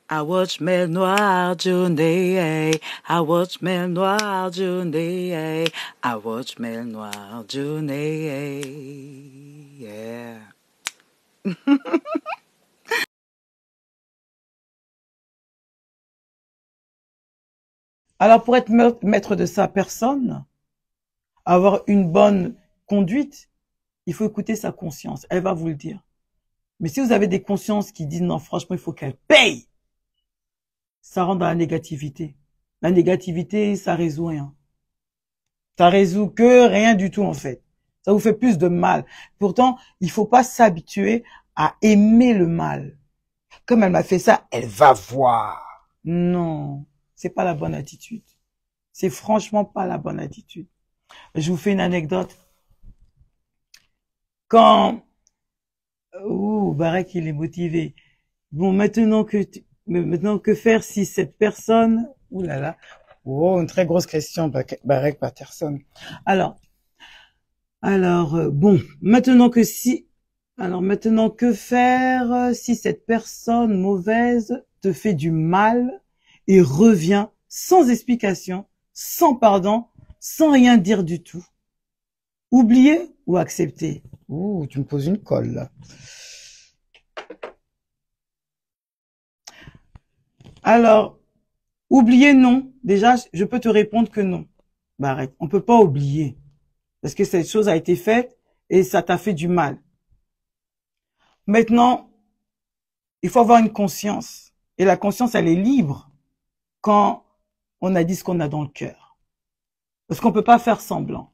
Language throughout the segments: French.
I watch mer noir journée. I watch mer noir journée. I watch mer noir journée. Yeah. Alors, pour être maître de sa personne, avoir une bonne conduite, il faut écouter sa conscience. Elle va vous le dire. Mais si vous avez des consciences qui disent non, franchement, il faut qu'elle paye, ça rentre dans la négativité. La négativité, ça résout rien. Ça résout que rien du tout, en fait. Ça vous fait plus de mal. Pourtant, il faut pas s'habituer à aimer le mal. Comme elle m'a fait ça, elle va voir. Non, c'est pas la bonne attitude. C'est franchement pas la bonne attitude. Je vous fais une anecdote. Quand, Barek, il est motivé. Bon, maintenant que faire si cette personne, ouh là là, oh, une très grosse question, Barek Patterson. Alors, bon, maintenant que faire si cette personne mauvaise te fait du mal et revient sans explication, sans pardon, sans rien dire du tout? Oublier ou accepter? Ouh, tu me poses une colle, là. Alors, oublier, non. Déjà, je peux te répondre que non. Bah, arrête. On peut pas oublier. Parce que cette chose a été faite et ça t'a fait du mal. Maintenant, il faut avoir une conscience. Et la conscience, elle est libre quand on a dit ce qu'on a dans le cœur. Parce qu'on peut pas faire semblant.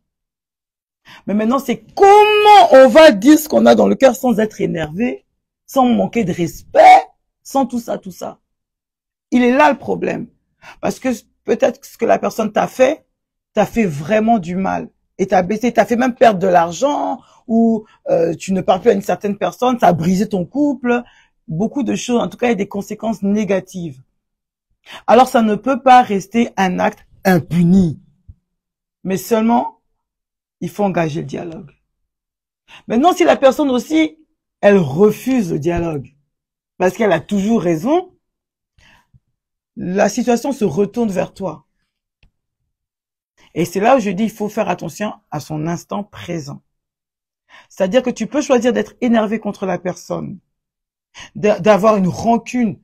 Mais maintenant, c'est comment on va dire ce qu'on a dans le cœur sans être énervé, sans manquer de respect, sans tout ça, tout ça. Il est là le problème. Parce que peut-être que ce que la personne t'a fait vraiment du mal. Et t'as baissé, t'as fait même perdre de l'argent, ou tu ne parles plus à une certaine personne, ça a brisé ton couple, beaucoup de choses. En tout cas, il y a des conséquences négatives. Alors, ça ne peut pas rester un acte impuni. Mais seulement, il faut engager le dialogue. Maintenant, si la personne aussi, elle refuse le dialogue, parce qu'elle a toujours raison, la situation se retourne vers toi. Et c'est là où je dis, il faut faire attention à son instant présent. C'est-à-dire que tu peux choisir d'être énervé contre la personne, d'avoir une rancune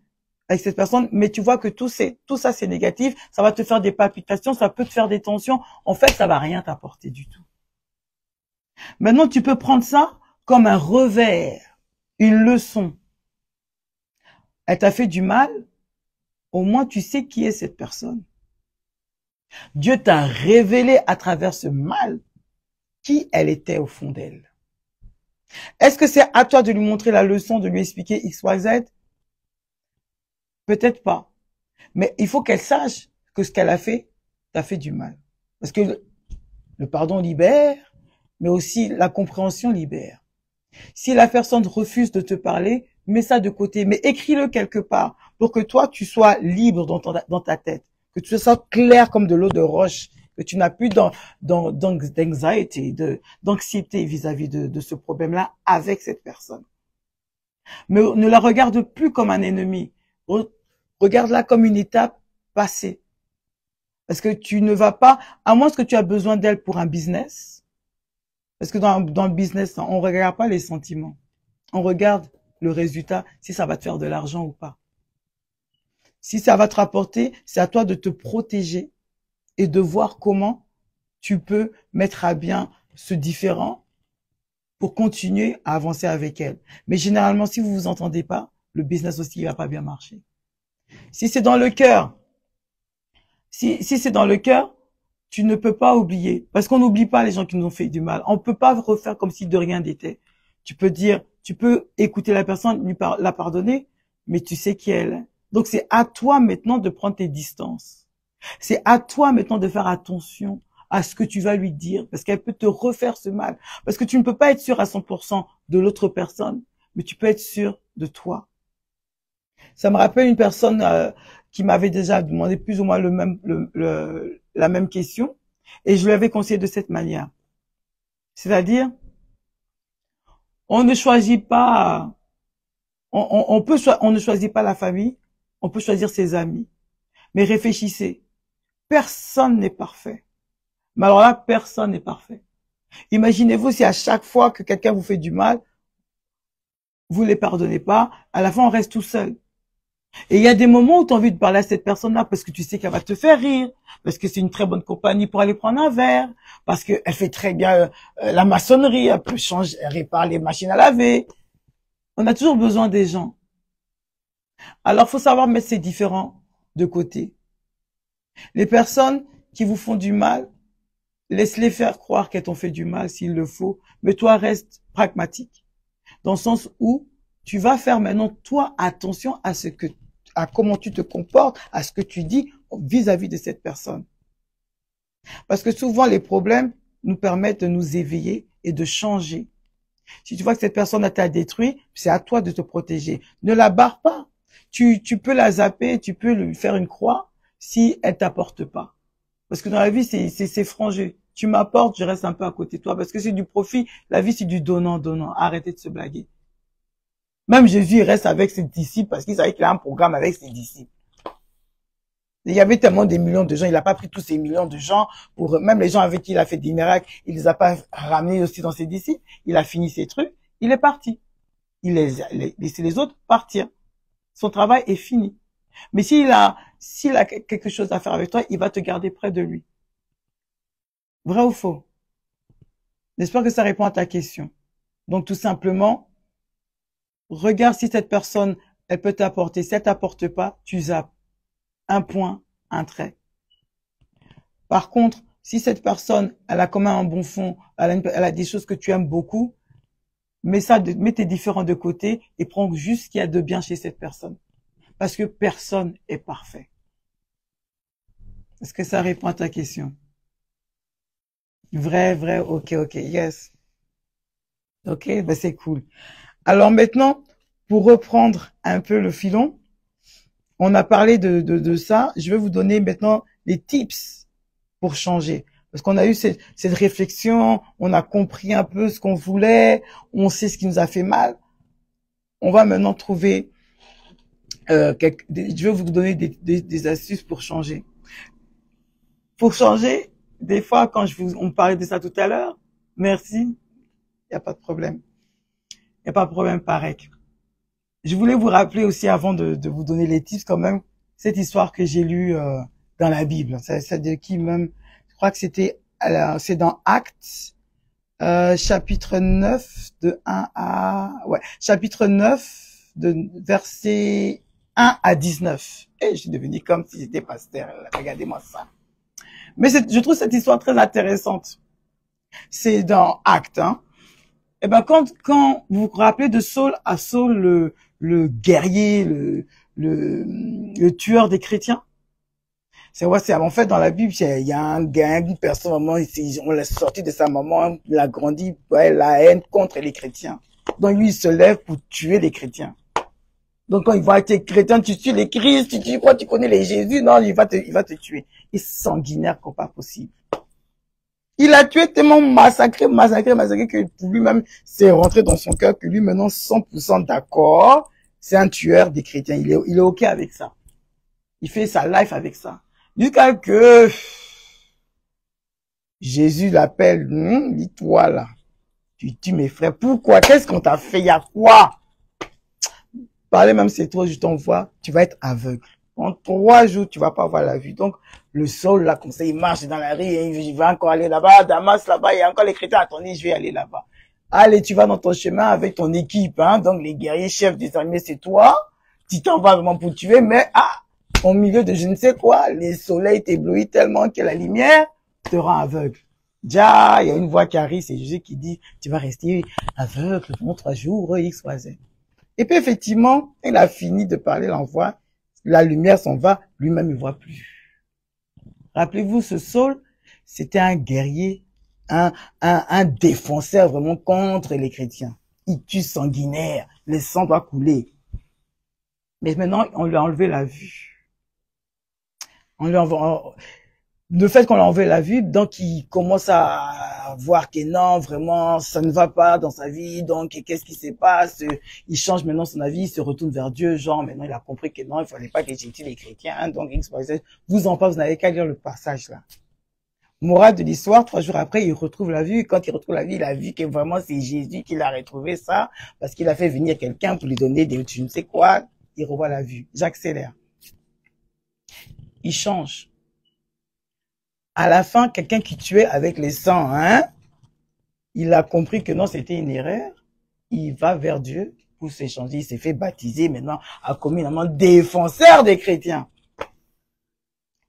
avec cette personne, mais tu vois que tout ça c'est négatif, ça va te faire des palpitations, ça peut te faire des tensions. En fait, ça va rien t'apporter du tout. Maintenant, tu peux prendre ça comme un revers, une leçon. Elle t'a fait du mal, au moins tu sais qui est cette personne. Dieu t'a révélé à travers ce mal qui elle était au fond d'elle. Est-ce que c'est à toi de lui montrer la leçon, de lui expliquer X, Y, Z? Peut-être pas. Mais il faut qu'elle sache que ce qu'elle a fait, t'a fait du mal. Parce que le pardon libère, mais aussi la compréhension libère. Si la personne refuse de te parler, mets ça de côté, mais écris-le quelque part pour que toi, tu sois libre dans ta tête, que tu sois clair comme de l'eau de roche, que tu n'as plus d'anxiety, d'anxiété vis-à-vis de ce problème-là avec cette personne. Mais ne la regarde plus comme un ennemi. Regarde-la comme une étape passée. Parce que tu ne vas pas, à moins que tu as besoin d'elle pour un business, parce que dans le business, on ne regarde pas les sentiments. On regarde le résultat, si ça va te faire de l'argent ou pas. Si ça va te rapporter, c'est à toi de te protéger et de voir comment tu peux mettre à bien ce différend pour continuer à avancer avec elle. Mais généralement, si vous vous entendez pas, le business aussi, il va pas bien marcher. Si c'est dans le cœur, si c'est dans le cœur, tu ne peux pas oublier. Parce qu'on n'oublie pas les gens qui nous ont fait du mal. On ne peut pas refaire comme si de rien n'était. Tu peux écouter la personne, la pardonner, mais tu sais qui elle est. Donc c'est à toi maintenant de prendre tes distances. C'est à toi maintenant de faire attention à ce que tu vas lui dire, parce qu'elle peut te refaire ce mal. Parce que tu ne peux pas être sûr à 100% de l'autre personne, mais tu peux être sûr de toi. Ça me rappelle une personne qui m'avait déjà demandé plus ou moins la même question, et je lui avais conseillé de cette manière. C'est-à-dire, on ne choisit pas, on ne choisit pas la famille, On peut choisir ses amis. Mais réfléchissez. Personne n'est parfait. Mais alors là, personne n'est parfait. Imaginez-vous si à chaque fois que quelqu'un vous fait du mal, vous ne les pardonnez pas, à la fin on reste tout seul. Et il y a des moments où tu as envie de parler à cette personne-là parce que tu sais qu'elle va te faire rire, parce que c'est une très bonne compagnie pour aller prendre un verre, parce qu'elle fait très bien la maçonnerie, elle peut changer, elle répare les machines à laver. On a toujours besoin des gens. Alors faut savoir mettre ces différents de côté. Les personnes qui vous font du mal, laisse-les faire croire qu'elles t'ont fait du mal s'il le faut, mais toi reste pragmatique. Dans le sens où tu vas faire maintenant, toi, attention à comment tu te comportes, à ce que tu dis vis-à-vis de cette personne. Parce que souvent, les problèmes nous permettent de nous éveiller et de changer. Si tu vois que cette personne t'a détruit, c'est à toi de te protéger. Ne la barre pas. Tu peux la zapper, tu peux lui faire une croix si elle t'apporte pas. Parce que dans la vie, c'est frangé. Tu m'apportes, je reste un peu à côté de toi. Parce que c'est du profit. La vie, c'est du donnant-donnant. Arrêtez de se blaguer. Même Jésus, il reste avec ses disciples parce qu'il savait qu'il a un programme avec ses disciples. Il y avait tellement des millions de gens. Il n'a pas pris tous ces millions de gens pour, même les gens avec qui il a fait des miracles, il les a pas ramenés aussi dans ses disciples. Il a fini ses trucs. Il est parti. Il laissé les autres partir. Son travail est fini. Mais s'il a quelque chose à faire avec toi, il va te garder près de lui. Vrai ou faux? J'espère que ça répond à ta question. Donc, tout simplement, regarde si cette personne, elle peut t'apporter. Si elle t'apporte pas, tu zappes. Un point, un trait. Par contre, si cette personne, elle a quand même un bon fond, elle a des choses que tu aimes beaucoup, mets tes différends de côté et prends juste ce qu'il y a de bien chez cette personne. Parce que personne est parfait. Est-ce que ça répond à ta question? Vrai, ok, yes. Ok, ben c'est cool. Alors maintenant, pour reprendre un peu le filon, on a parlé de ça. Je vais vous donner maintenant les tips pour changer. Parce qu'on a eu cette réflexion, on a compris un peu ce qu'on voulait, on sait ce qui nous a fait mal. On va maintenant trouver, je vais vous donner des astuces pour changer. Pour changer, des fois, quand on parlait de ça tout à l'heure, merci, il n'y a pas de problème. Il n'y a pas de problème, Parek. Je voulais vous rappeler aussi, avant de vous donner les tips, quand même, cette histoire que j'ai lue dans la Bible. C'est de qui même? Je crois que c'est dans Actes, chapitre 9, chapitre 9, verset 1 à 19. Et je suis devenu comme si j'étais pasteur. Regardez-moi ça. Mais je trouve cette histoire très intéressante. C'est dans Actes, hein. Et ben quand vous vous rappelez de Saul, le guerrier, le tueur des chrétiens. C'est en fait dans la Bible, il y a une personne vraiment, on l'a sorti de sa maman, il a grandi, la haine contre les chrétiens. Donc lui il se lève pour tuer les chrétiens. Donc quand il va être chrétien, tu tues les Christ, tu dis quoi, tu connais les Jésus, non, il va te tuer. Il est sanguinaire comme pas possible. Il a tué tellement massacré que pour lui-même, c'est rentré dans son cœur que lui, maintenant, 100% d'accord, c'est un tueur des chrétiens. Il est OK avec ça. Il fait sa life avec ça. Jusqu'à que Jésus l'appelle, dis-toi là, tu tues mes frères. Pourquoi? Qu'est-ce qu'on t'a fait? Il y a quoi? Parlez même, c'est toi, je t'envoie, tu vas être aveugle. En 3 jours, tu vas pas avoir la vue. Donc, le sol, là, comme ça, il marche dans la rue, et il va encore aller là-bas, Damas, là-bas, il y a encore les chrétiens, attendez, je vais aller là-bas. Allez, tu vas dans ton chemin avec ton équipe, hein. Donc, les guerriers chefs des armées, c'est toi. Tu t'en vas vraiment pour tuer, mais, au milieu de je ne sais quoi, les soleils t'éblouissent tellement que la lumière te rend aveugle. Déjà, il y a une voix qui arrive, c'est Jésus qui dit, tu vas rester aveugle pendant 3 jours, X, Y, Z. Et puis, effectivement, il a fini de parler, l'envoi. La lumière s'en va, lui-même il voit plus. Rappelez-vous, ce Saul, c'était un guerrier, un défenseur vraiment contre les chrétiens. Il tue sanguinaire, le sang doit couler. Mais maintenant, on lui a enlevé la vue. Le fait qu'on lui a enlevé la vue, donc il commence à voir que non, vraiment, ça ne va pas dans sa vie, donc qu'est-ce qui se passe? Il change maintenant son avis, il se retourne vers Dieu, genre maintenant il a compris que non, il fallait pas que j'étudie les chrétiens, donc vous en parlez, vous n'avez qu'à lire le passage là. Morale de l'histoire, 3 jours après, il retrouve la vue, et quand il retrouve la vue, il a vu que vraiment c'est Jésus qui l'a retrouvé ça, parce qu'il a fait venir quelqu'un pour lui donner des, je ne sais quoi, il revoit la vue. J'accélère. Il change. À la fin, quelqu'un qui tuait avec les sangs, hein, il a compris que non, c'était une erreur. Il va vers Dieu pour s'échanger. Il s'est fait baptiser maintenant, a commis un défenseur des chrétiens.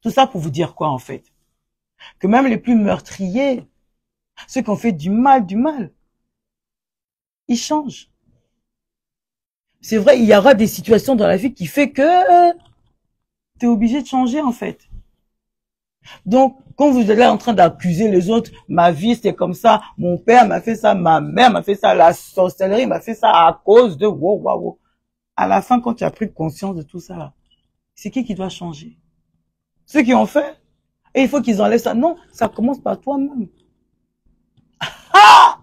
Tout ça pour vous dire quoi, en fait? Que même les plus meurtriers, ceux qui ont fait du mal, ils changent. C'est vrai, il y aura des situations dans la vie qui fait que tu es obligé de changer, en fait. Donc, quand vous êtes là en train d'accuser les autres, ma vie c'était comme ça, mon père m'a fait ça, ma mère m'a fait ça, la sorcellerie m'a fait ça à cause de wow. À la fin, quand tu as pris conscience de tout ça là, c'est qui doit changer? Ceux qui ont fait. Et il faut qu'ils enlèvent ça. Non, ça commence par toi-même. Ah!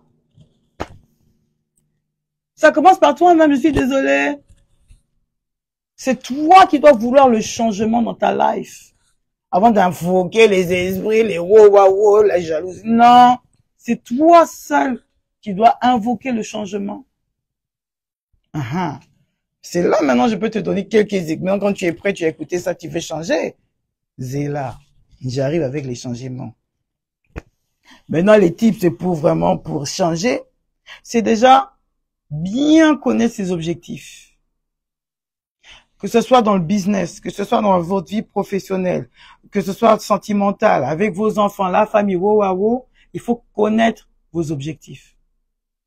Ça commence par toi-même, je suis désolée. C'est toi qui dois vouloir le changement dans ta life. Avant d'invoquer les esprits, les wow, la jalousie. Non, c'est toi seul qui dois invoquer le changement. C'est là maintenant je peux te donner quelques exemples. Quand tu es prêt, tu as écouté ça, tu veux changer. Zéla, j'arrive avec les changements. Maintenant les tips c'est pour vraiment pour changer. C'est déjà bien connaître ses objectifs. Que ce soit dans le business, que ce soit dans votre vie professionnelle, que ce soit sentimental, avec vos enfants, la famille, il faut connaître vos objectifs.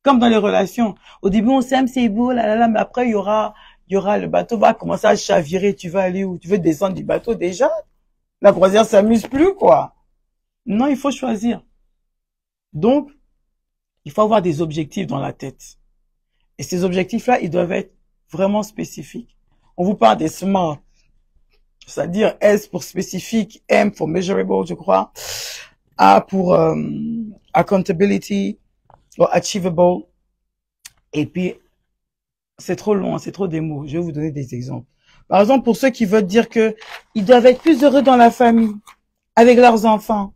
Comme dans les relations. Au début, on s'aime, c'est beau, mais après, il y aura, le bateau va commencer à chavirer, tu vas aller où? Tu veux descendre du bateau déjà? La croisière s'amuse plus, quoi. Non, il faut choisir. Donc, il faut avoir des objectifs dans la tête. Et ces objectifs-là, ils doivent être vraiment spécifiques. On vous parle des SMART, c'est-à-dire S pour spécifique, M pour measurable, je crois, A pour accountability, ou achievable, et puis c'est trop long, c'est trop des mots. Je vais vous donner des exemples. Par exemple, pour ceux qui veulent dire que ils doivent être plus heureux dans la famille, avec leurs enfants.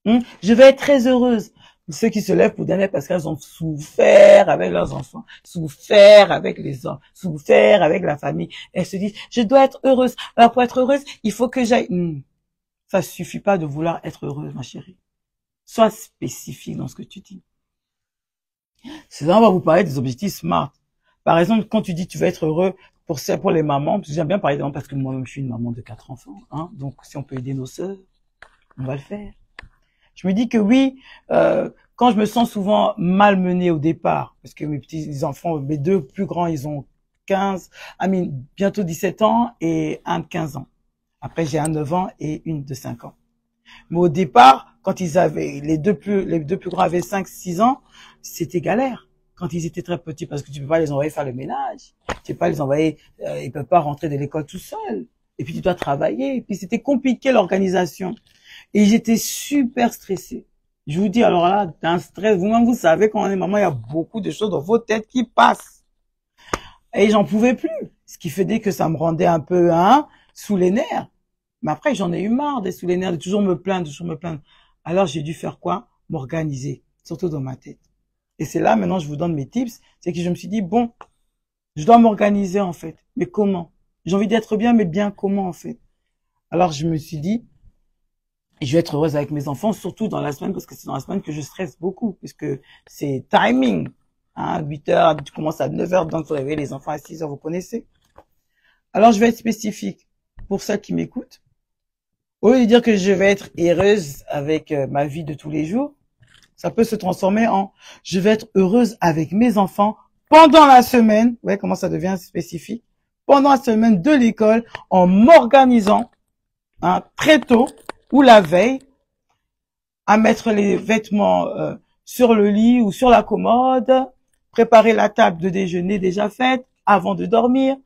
Je vais être très heureuse. Ceux qui se lèvent pour donner parce qu'elles ont souffert avec leurs enfants, souffert avec les hommes, souffert avec la famille. Elles se disent, je dois être heureuse. Alors pour être heureuse, il faut que j'aille. Ça suffit pas de vouloir être heureuse, ma chérie. Sois spécifique dans ce que tu dis. C'est là on va vous parler des objectifs SMART. Par exemple, quand tu dis tu vas être heureux pour les mamans, parce que j'aime bien parler des mamans parce que moi-même je suis une maman de 4 enfants, hein. Donc si on peut aider nos sœurs, on va le faire. Je me dis que oui, quand je me sens souvent malmenée au départ, parce que mes petits enfants, mes 2 plus grands, ils ont bientôt 17 ans et un de 15 ans. Après, j'ai un 9 ans et une de 5 ans. Mais au départ, quand ils avaient, les deux plus grands avaient 5-6 ans, c'était galère. Quand ils étaient très petits, parce que tu peux pas les envoyer faire le ménage. Tu peux pas les envoyer, ils peuvent pas rentrer de l'école tout seuls. Et puis tu dois travailler. Et puis c'était compliqué l'organisation. Et j'étais super stressée. Je vous dis, alors là, d'un stress, vous-même, vous savez, quand on est maman, il y a beaucoup de choses dans vos têtes qui passent. Et j'en pouvais plus. Ce qui fait que ça me rendait un peu, sous les nerfs. Mais après, j'en ai eu marre d'être sous les nerfs, de toujours me plaindre. Alors, j'ai dû faire quoi? M'organiser. Surtout dans ma tête. Et c'est là, maintenant, je vous donne mes tips. C'est que je me suis dit, bon, je dois m'organiser, en fait. Mais comment? J'ai envie d'être bien, mais bien comment, en fait? Alors, je me suis dit, je vais être heureuse avec mes enfants, surtout dans la semaine, parce que c'est dans la semaine que je stresse beaucoup, puisque c'est timing. 8h, tu commences à 9h, donc vous réveillez les enfants à 6h, vous connaissez. Alors, je vais être spécifique pour celles qui m'écoutent. Au lieu de dire que je vais être heureuse avec ma vie de tous les jours, ça peut se transformer en je vais être heureuse avec mes enfants pendant la semaine. Vous voyez comment ça devient spécifique. Pendant la semaine de l'école, en m'organisant très tôt ou la veille, à mettre les vêtements sur le lit ou sur la commode, préparer la table de déjeuner déjà faite avant de dormir.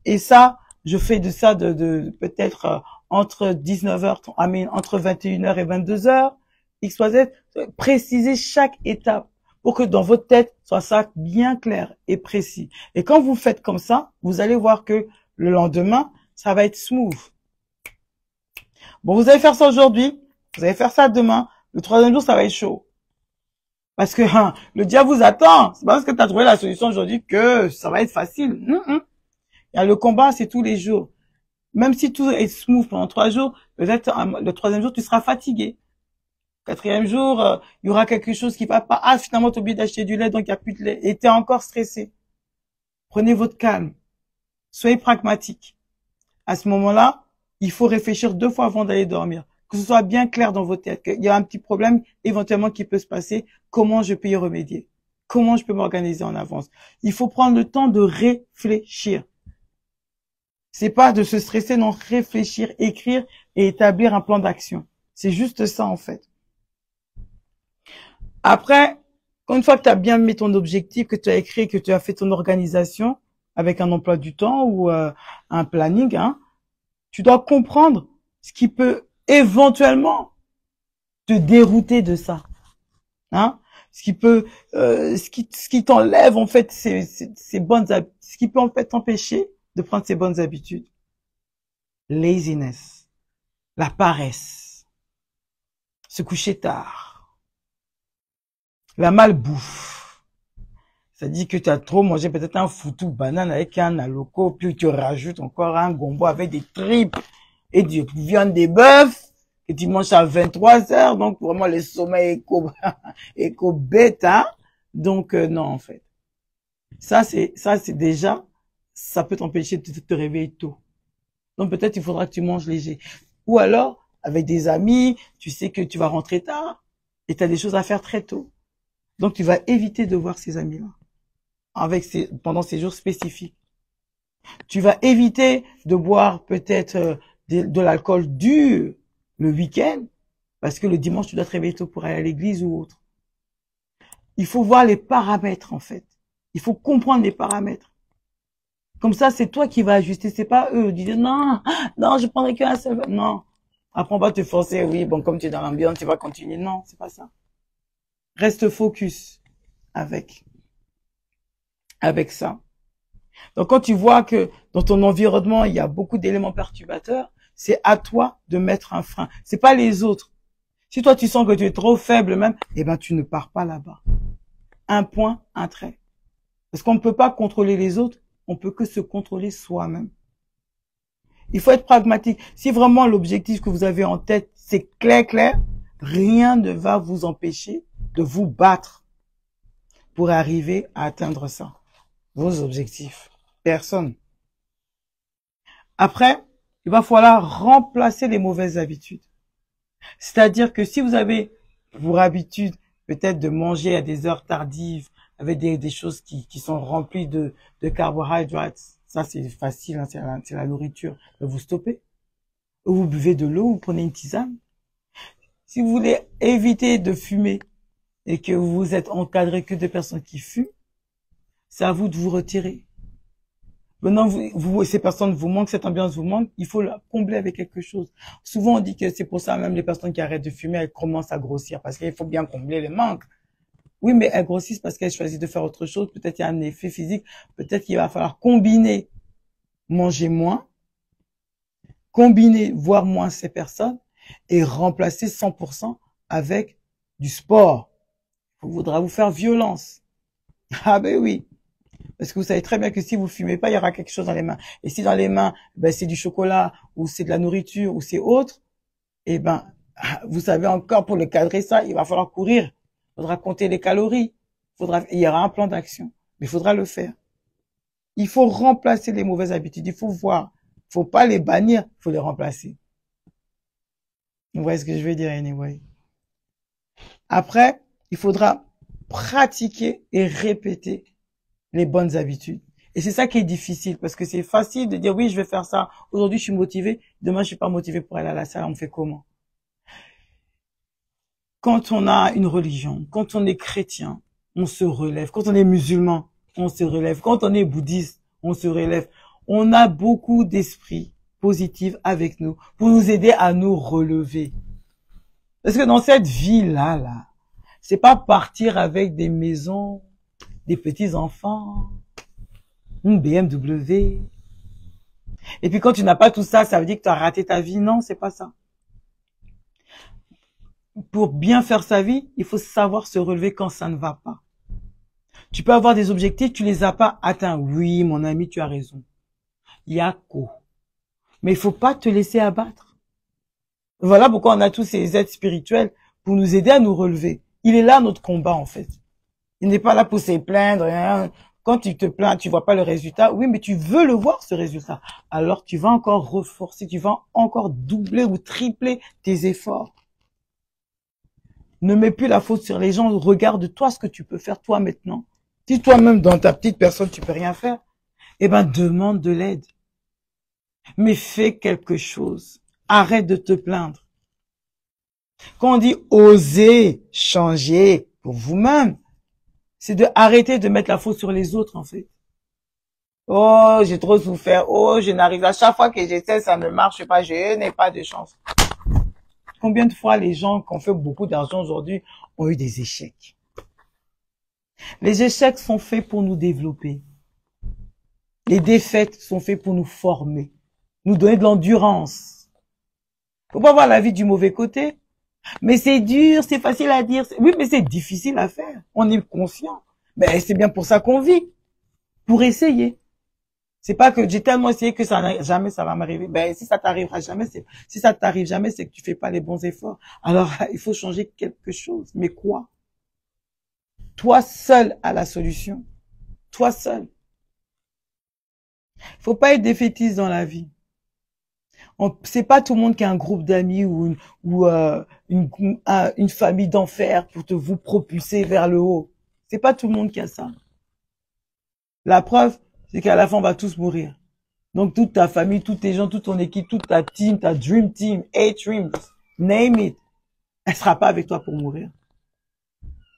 Et ça, je fais de ça de peut-être entre 19h, entre 21h et 22h, X, Y, Z. Précisez chaque étape pour que dans votre tête, soit ça bien clair et précis. Et quand vous faites comme ça, vous allez voir que le lendemain, ça va être smooth. Bon, vous allez faire ça aujourd'hui, vous allez faire ça demain, le troisième jour, ça va être chaud. Parce que le diable vous attend. C'est pas parce que tu as trouvé la solution aujourd'hui que ça va être facile. Il y a le combat, c'est tous les jours. Même si tout est smooth pendant 3 jours, peut-être le troisième jour, tu seras fatigué. Quatrième jour, il y aura quelque chose qui va pas. Ah, finalement, tu as oublié d'acheter du lait, donc il n'y a plus de lait. Et tu es encore stressé. Prenez votre calme. Soyez pragmatique. À ce moment-là, il faut réfléchir 2 fois avant d'aller dormir. Que ce soit bien clair dans votre tête, qu'il y a un petit problème éventuellement qui peut se passer. Comment je peux y remédier? Comment je peux m'organiser en avance? Il faut prendre le temps de réfléchir. C'est pas de se stresser, non, réfléchir, écrire et établir un plan d'action. C'est juste ça, en fait. Après, une fois que tu as bien mis ton objectif, que tu as écrit, que tu as fait ton organisation avec un emploi du temps ou un planning, tu dois comprendre ce qui peut éventuellement te dérouter de ça. Ce qui peut, ce qui t'enlève en fait ces bonnes habitudes, ce qui peut en fait t'empêcher de prendre ces bonnes habitudes. Laziness, la paresse, se coucher tard, la malbouffe. Ça dit que tu as trop mangé peut-être un foutu banane avec un aloco, puis tu rajoutes encore un gombo avec des tripes et du viande de bœuf que tu manges à 23h, donc vraiment le sommeil éco bêta. Donc non, en fait. Ça c'est déjà, ça peut t'empêcher de te réveiller tôt. Donc peut-être il faudra que tu manges léger. Ou alors, avec des amis, tu sais que tu vas rentrer tard et tu as des choses à faire très tôt. Donc tu vas éviter de voir ces amis-là pendant ces jours spécifiques. Tu vas éviter de boire peut-être de l'alcool dur le week-end parce que le dimanche tu dois te réveiller tôt pour aller à l'église ou autre. Il faut voir les paramètres en fait. Il faut comprendre les paramètres. Comme ça, c'est toi qui vas ajuster, c'est pas eux. Dis non, je prendrai qu'un seul. Non. Après, on va te forcer. Oui, bon, comme tu es dans l'ambiance, tu vas continuer. Non, c'est pas ça. Reste focus avec ça. Donc, quand tu vois que dans ton environnement, il y a beaucoup d'éléments perturbateurs, c'est à toi de mettre un frein. C'est pas les autres. Si toi, tu sens que tu es trop faible même, eh ben, tu ne pars pas là-bas. Un point, un trait. Parce qu'on ne peut pas contrôler les autres, on peut que se contrôler soi-même. Il faut être pragmatique. Si vraiment l'objectif que vous avez en tête, c'est clair, rien ne va vous empêcher de vous battre pour arriver à atteindre ça. Vos objectifs. Personne. Après, il va falloir remplacer les mauvaises habitudes. C'est-à-dire que si vous avez pour habitude peut-être de manger à des heures tardives, avec des choses qui sont remplies de carbohydrates, ça c'est facile, c'est la nourriture, vous stoppez. Ou vous buvez de l'eau, vous prenez une tisane. Si vous voulez éviter de fumer et que vous êtes encadré que de personnes qui fument, c'est à vous de vous retirer. Maintenant, ces personnes vous manquent, cette ambiance vous manque, il faut la combler avec quelque chose. Souvent, on dit que c'est pour ça même les personnes qui arrêtent de fumer, elles commencent à grossir parce qu'il faut bien combler les manques. Oui, mais elles grossissent parce qu'elles choisissent de faire autre chose. Peut-être il y a un effet physique. Peut-être qu'il va falloir combiner, manger moins, combiner, voir moins ces personnes et remplacer 100% avec du sport. Il faudra vous faire violence. Ah ben oui. Parce que vous savez très bien que si vous fumez pas, il y aura quelque chose dans les mains. Et si dans les mains, ben, c'est du chocolat, ou c'est de la nourriture, ou c'est autre, eh ben, vous savez encore, pour le cadrer ça, il va falloir courir. Il faudra compter les calories. Il y aura un plan d'action. Mais il faudra le faire. Il faut remplacer les mauvaises habitudes. Il faut voir. Il faut pas les bannir. Il faut les remplacer. Vous voyez ce que je veux dire, anyway. Après, il faudra pratiquer et répéter les bonnes habitudes. Et c'est ça qui est difficile, parce que c'est facile de dire, oui, je vais faire ça. Aujourd'hui, je suis motivé. Demain, je suis pas motivé pour aller à la salle. On fait comment? Quand on a une religion, quand on est chrétien, on se relève. Quand on est musulman, on se relève. Quand on est bouddhiste, on se relève. On a beaucoup d'esprit positives avec nous pour nous aider à nous relever. Parce que dans cette vie-là, c'est pas partir avec des maisons, des petits-enfants, une BMW. Et puis quand tu n'as pas tout ça, ça veut dire que tu as raté ta vie. Non, c'est pas ça. Pour bien faire sa vie, il faut savoir se relever quand ça ne va pas. Tu peux avoir des objectifs, tu les as pas atteints. Oui, mon ami, tu as raison. Il y a quoi. Mais il faut pas te laisser abattre. Voilà pourquoi on a tous ces aides spirituelles pour nous aider à nous relever. Il est là notre combat en fait. Il n'est pas là pour se plaindre. Hein. Quand tu te plains, tu vois pas le résultat. Oui, mais tu veux le voir ce résultat. Alors tu vas encore renforcer, tu vas encore doubler ou tripler tes efforts. Ne mets plus la faute sur les gens. Regarde toi ce que tu peux faire toi maintenant. Si toi-même dans ta petite personne tu peux rien faire, eh ben demande de l'aide. Mais fais quelque chose. Arrête de te plaindre. Quand on dit oser changer pour vous-même, c'est de arrêter de mettre la faute sur les autres en fait. Oh, j'ai trop souffert. Oh, je n'arrive à chaque fois que j'essaie, ça ne marche pas. Je n'ai pas de chance. Combien de fois les gens qui ont fait beaucoup d'argent aujourd'hui ont eu des échecs? Les échecs sont faits pour nous développer. Les défaites sont faites pour nous former, nous donner de l'endurance. Faut pas voir la vie du mauvais côté. Mais c'est dur, c'est facile à dire. Oui, mais c'est difficile à faire. On est conscient. Mais c'est bien pour ça qu'on vit. Pour essayer. C'est pas que j'ai tellement essayé que jamais ça va m'arriver. Ben, si ça t'arrivera jamais, si ça t'arrive jamais, c'est que tu fais pas les bons efforts. Alors, il faut changer quelque chose. Mais quoi? Toi seul as la solution. Toi seul. Faut pas être défaitiste dans la vie. C'est pas tout le monde qui a un groupe d'amis ou une famille d'enfer pour vous propulser vers le haut. C'est pas tout le monde qui a ça. La preuve, c'est qu'à la fin, on va tous mourir. Donc, toute ta famille, tous tes gens, toute ton équipe, toute ta team, ta dream team, A-Dreams, name it, elle sera pas avec toi pour mourir.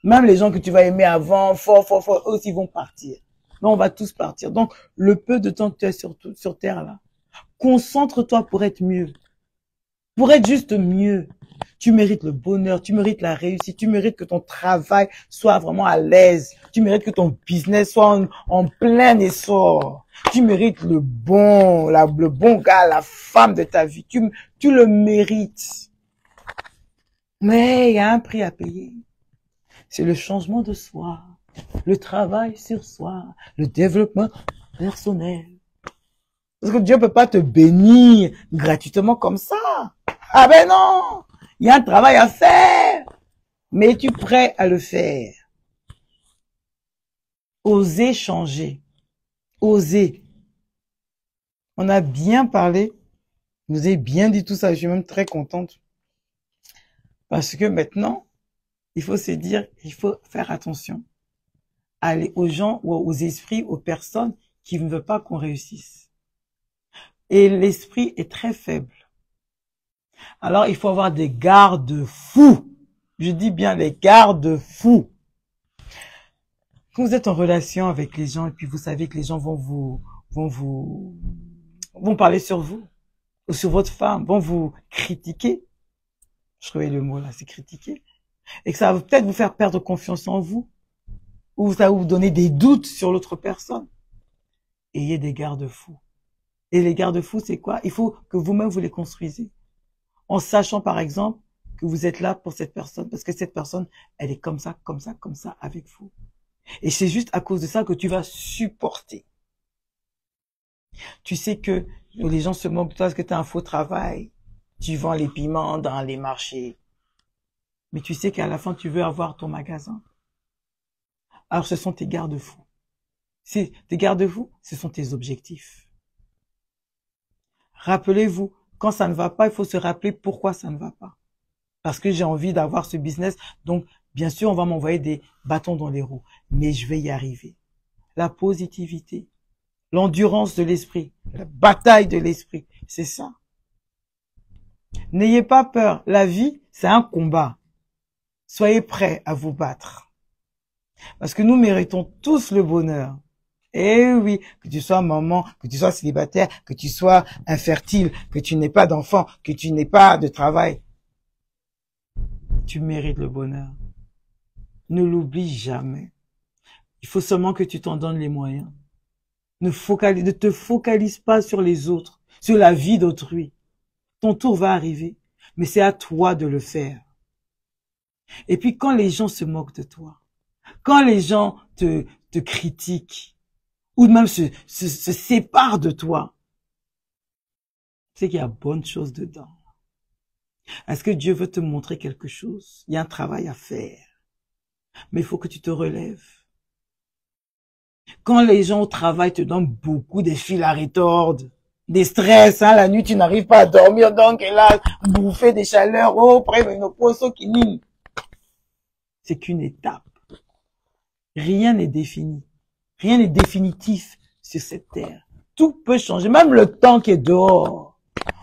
Même les gens que tu vas aimer avant, fort, eux aussi vont partir. Non, on va tous partir. Donc, le peu de temps que tu es sur Terre, là, concentre-toi pour être mieux. Pour être juste mieux. Tu mérites le bonheur, tu mérites la réussite, tu mérites que ton travail soit vraiment à l'aise. Tu mérites que ton business soit en plein essor. Tu mérites le bon gars, la femme de ta vie. Tu le mérites. Mais il y a un prix à payer. C'est le changement de soi, le travail sur soi, le développement personnel. Parce que Dieu peut pas te bénir gratuitement comme ça. Ah ben non! Il y a un travail à faire. Mais es-tu prêt à le faire? Oser changer. Oser. On a bien parlé. Vous avez bien dit tout ça. Je suis même très contente. Parce que maintenant, il faut se dire, il faut faire attention. Aller aux gens ou aux esprits, aux personnes qui ne veulent pas qu'on réussisse. Et l'esprit est très faible. Alors, il faut avoir des garde-fous. Je dis bien des garde-fous. Quand vous êtes en relation avec les gens et puis vous savez que les gens vont parler sur vous ou sur votre femme, vont vous critiquer. Je trouvais le mot là, c'est critiquer. Et que ça va peut-être vous faire perdre confiance en vous ou ça va vous donner des doutes sur l'autre personne. Ayez des garde-fous. Et les garde-fous, c'est quoi? Il faut que vous-même vous les construisez. En sachant, par exemple, que vous êtes là pour cette personne, parce que cette personne, elle est comme ça, comme ça, comme ça, avec vous. Et c'est juste à cause de ça que tu vas supporter. Tu sais que les gens se moquent de toi parce que tu as un faux travail. Tu vends les piments dans les marchés. Mais tu sais qu'à la fin, tu veux avoir ton magasin. Alors, ce sont tes garde-fous. Tes garde-fous, ce sont tes objectifs. Rappelez-vous, quand ça ne va pas, il faut se rappeler pourquoi ça ne va pas. Parce que j'ai envie d'avoir ce business. Donc, bien sûr, on va m'envoyer des bâtons dans les roues. Mais je vais y arriver. La positivité, l'endurance de l'esprit, la bataille de l'esprit, c'est ça. N'ayez pas peur. La vie, c'est un combat. Soyez prêts à vous battre. Parce que nous méritons tous le bonheur. Eh oui, que tu sois maman, que tu sois célibataire, que tu sois infertile, que tu n'aies pas d'enfant, que tu n'aies pas de travail, tu mérites le bonheur. Ne l'oublie jamais. Il faut seulement que tu t'en donnes les moyens. Ne te focalise pas sur les autres, sur la vie d'autrui. Ton tour va arriver, mais c'est à toi de le faire. Et puis quand les gens se moquent de toi, quand les gens te critiquent, ou même se séparent de toi, c'est qu'il y a bonne chose dedans. Est-ce que Dieu veut te montrer quelque chose? Il y a un travail à faire, mais il faut que tu te relèves. Quand les gens au travail te donnent beaucoup des fils à retordre, des stress, hein, la nuit tu n'arrives pas à dormir, donc et là, bouffer des chaleurs, oh, près une poisson qui nîmes. C'est qu'une étape. Rien n'est défini. Rien n'est définitif sur cette terre. Tout peut changer, même le temps qui est dehors.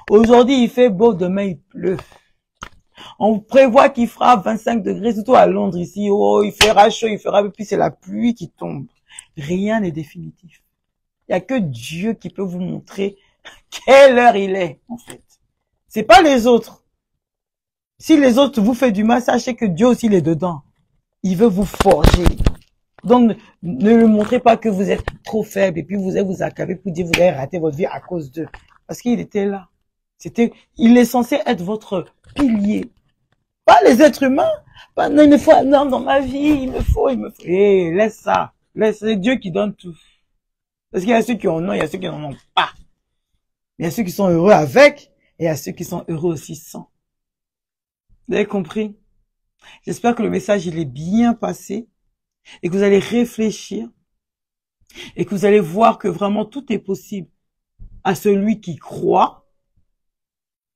Aujourd'hui, il fait beau, demain, il pleut. On prévoit qu'il fera 25 degrés, surtout à Londres, ici. Oh, il fera chaud, il fera, puis c'est la pluie qui tombe. Rien n'est définitif. Il n'y a que Dieu qui peut vous montrer quelle heure il est, en fait. C'est pas les autres. Si les autres vous font du mal, sachez que Dieu aussi il est dedans. Il veut vous forger. Donc, ne le montrez pas que vous êtes trop faible et puis vous allez vous accabler pour dire que vous avez raté votre vie à cause d'eux. Parce qu'il était là. Il est censé être votre pilier. Pas les êtres humains. Pas, non, il me faut un homme dans ma vie, il me faut. Eh, laisse ça. C'est Dieu qui donne tout. Parce qu'il y a ceux qui en ont, il y a ceux qui n'en ont pas. Il y a ceux qui sont heureux avec, et il y a ceux qui sont heureux aussi sans. Vous avez compris? J'espère que le message, il est bien passé, et que vous allez réfléchir, et que vous allez voir que vraiment tout est possible à celui qui croit.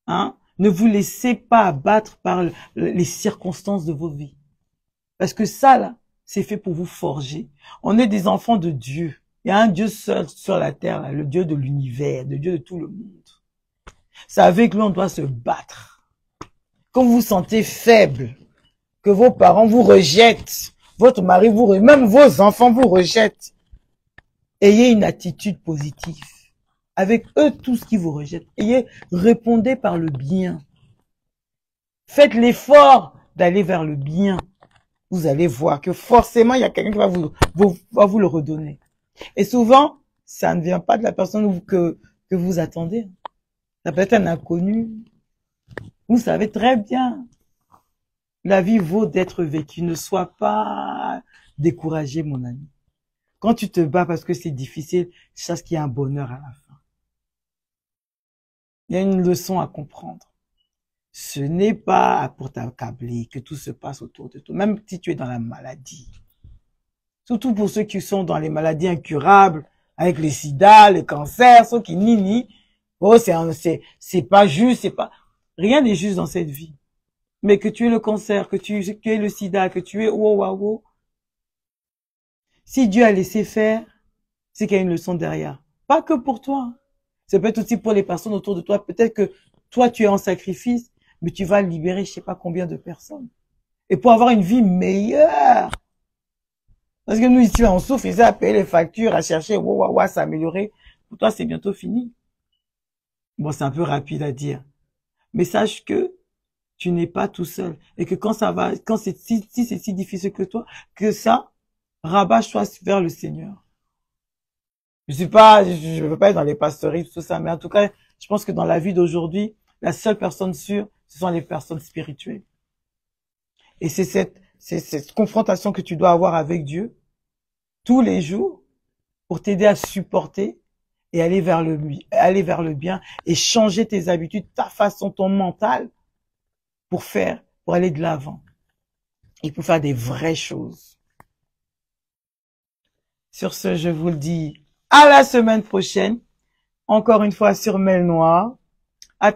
Hein? Ne vous laissez pas abattre par les circonstances de vos vies. Parce que ça, là, c'est fait pour vous forger. On est des enfants de Dieu. Il y a un Dieu seul sur la terre, là, le Dieu de l'univers, le Dieu de tout le monde. C'est avec lui on doit se battre. Quand vous vous sentez faible, que vos parents vous rejettent, votre mari vous rejette, même vos enfants vous rejettent, ayez une attitude positive. Avec eux, tout ce qui vous rejette, répondez par le bien. Faites l'effort d'aller vers le bien. Vous allez voir que forcément, il y a quelqu'un qui va vous le redonner. Et souvent, ça ne vient pas de la personne que vous attendez. Ça peut être un inconnu. Vous savez très bien. La vie vaut d'être vécue. Ne sois pas découragé, mon ami. Quand tu te bats parce que c'est difficile, sache qu'il y a un bonheur à la fin. Il y a une leçon à comprendre. Ce n'est pas pour t'accabler que tout se passe autour de toi, même si tu es dans la maladie. Surtout pour ceux qui sont dans les maladies incurables, avec les sida, les cancers, ceux qui nient. Oh, c'est pas juste, rien n'est juste dans cette vie. Mais que tu aies le cancer, que tu aies le sida, que tu aies si Dieu a laissé faire, c'est qu'il y a une leçon derrière. Pas que pour toi. Ça peut être aussi pour les personnes autour de toi. Peut-être que toi, tu es en sacrifice, mais tu vas libérer je sais pas combien de personnes. Et pour avoir une vie meilleure. Parce que nous, ici, on souffre, ils ont à payer les factures, à chercher, s'améliorer. Pour toi, c'est bientôt fini. Bon, c'est un peu rapide à dire. Mais sache que tu n'es pas tout seul. Et que quand c'est si c'est si difficile que toi, que ça, rabâche-toi vers le Seigneur. Je veux pas être dans les pastories, tout ça, mais en tout cas, je pense que dans la vie d'aujourd'hui, la seule personne sûre, ce sont les personnes spirituelles. Et c'est cette confrontation que tu dois avoir avec Dieu tous les jours pour t'aider à supporter et aller vers le bien et changer tes habitudes, ta façon, ton mental pour aller de l'avant et pour faire des vraies choses. Sur ce, je vous le dis à la semaine prochaine. Encore une fois sur Mel Noir,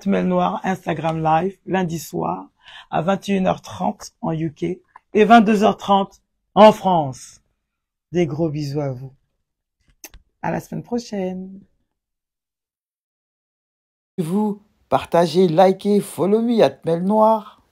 @Mel Noir, Instagram Live, lundi soir, à 21h30 en UK et 22h30 en France. Des gros bisous à vous. À la semaine prochaine. Vous partagez, likez, follow me @Mel Noir.